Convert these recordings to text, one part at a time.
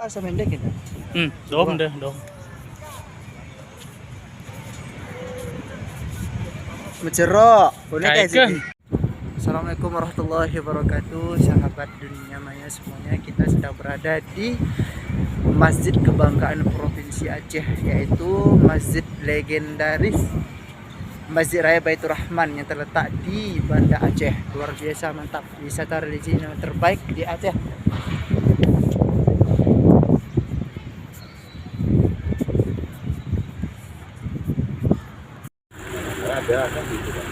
Asa mendek kita. Dom deh, dom. Mencerok. Kayak kan? Assalamualaikum warahmatullahi wabarakatuh, sahabat dunia maya semuanya. Kita sedang berada di Masjid Kebanggaan Provinsi Aceh, yaitu Masjid legendaris Masjid Raya Baitur Rahman yang terletak di Banda Aceh. Luar biasa, mantap. Wisata religi yang terbaik di Aceh. Ada kan gitu kan.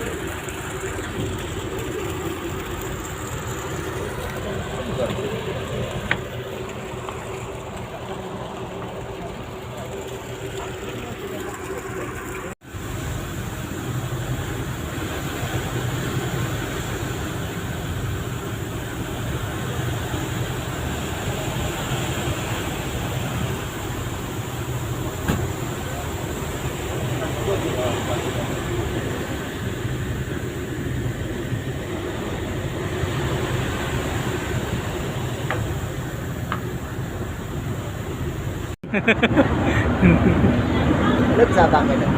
Lu bisa pakai deh.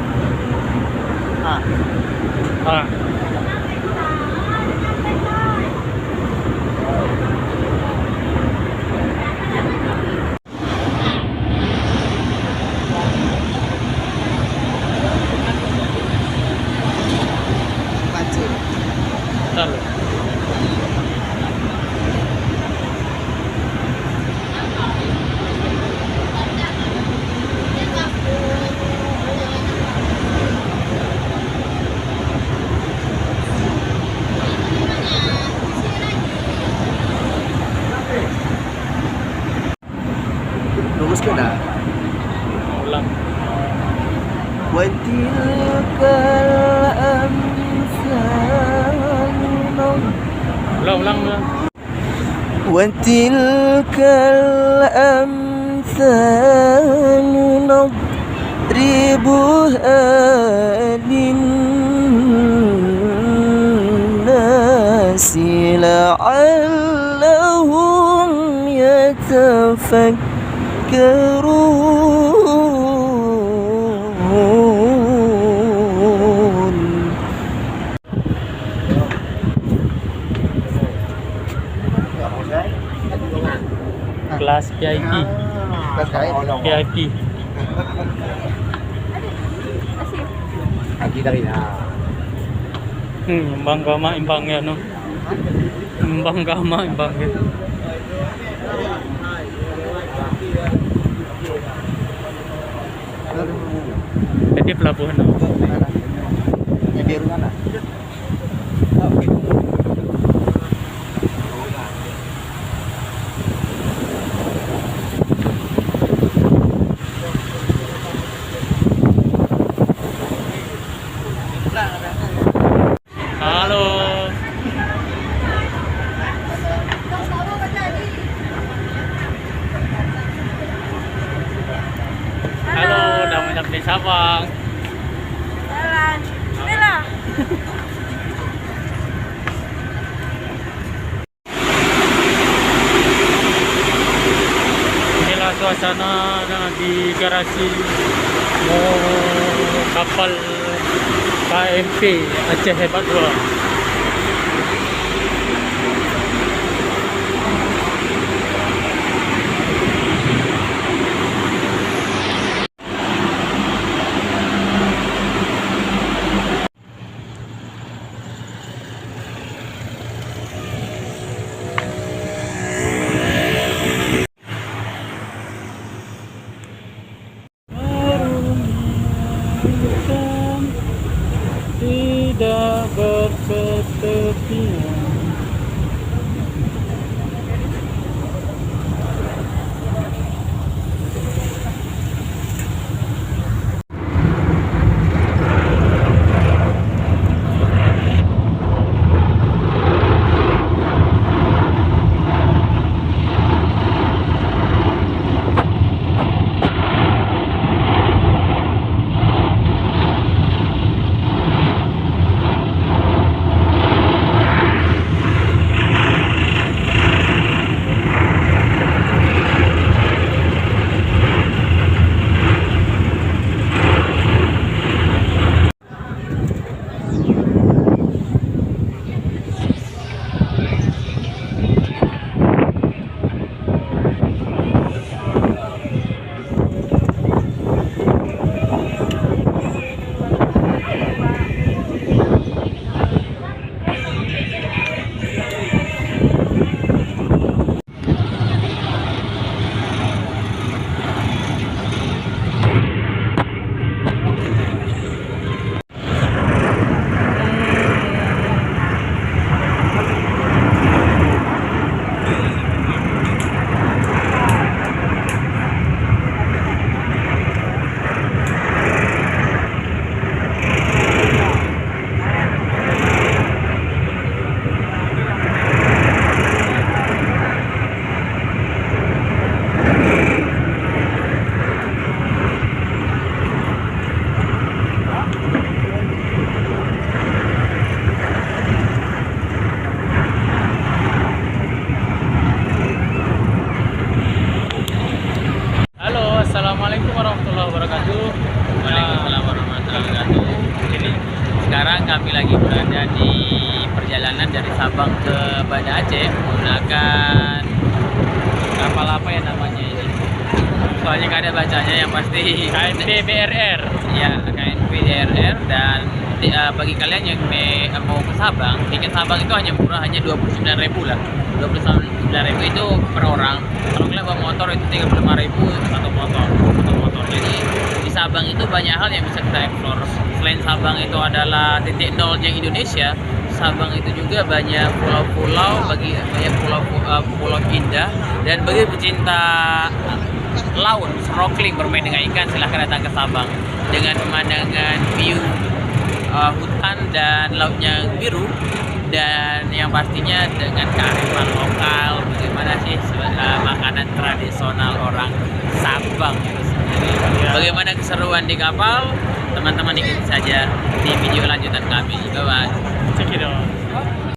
Ah. Pancing. Tahu. Lurus ke dah. Ulang. Watilkal amsalu Ulang ulang. Watilkal amsalu nadribuha linnasi la'allahum yatafakkarun. Kelas VIP. VIP. Lagi dari Imbang gama imbangnya no. Imbang gama imbangnya. Jadi pelabuhan no. Yang biru mana? Halo. Halo, udah mendak di Sabang. Jalan. Bella. Inilah suasana di garasi kapal KMP Aceh Hebat 2. Tidak berkenan Assalamualaikum warahmatullahi wabarakatuh. Waalaikumsalam warahmatullahi wabarakatuh. Ini sekarang kami lagi berada di perjalanan dari Sabang ke Banda Aceh menggunakan kapal apa ya namanya ini? Soalnya nggak ada bacanya, yang pasti KMP BRR. ya KNP DRR. Dan bagi kalian yang mau ke Sabang, tiket Sabang itu hanya murah, hanya 29.000 lah. 29.000 itu per orang. Kalau kalian bawa motor itu 35.000 satu motor. Jadi di Sabang itu banyak hal yang bisa kita explore. Selain Sabang itu adalah titik nolnya Indonesia, Sabang itu juga banyak pulau-pulau, banyak pulau indah. Dan bagi pecinta laut, snorkeling, bermain dengan ikan, silahkan datang ke Sabang dengan pemandangan view hutan dan lautnya biru, dan yang pastinya dengan kearifan lokal, bagaimana sih makanan tradisional orang Sabang itu sendiri. Bagaimana keseruan di kapal, teman-teman ikuti saja di video lanjutan kami. Bye bye. Cekidot.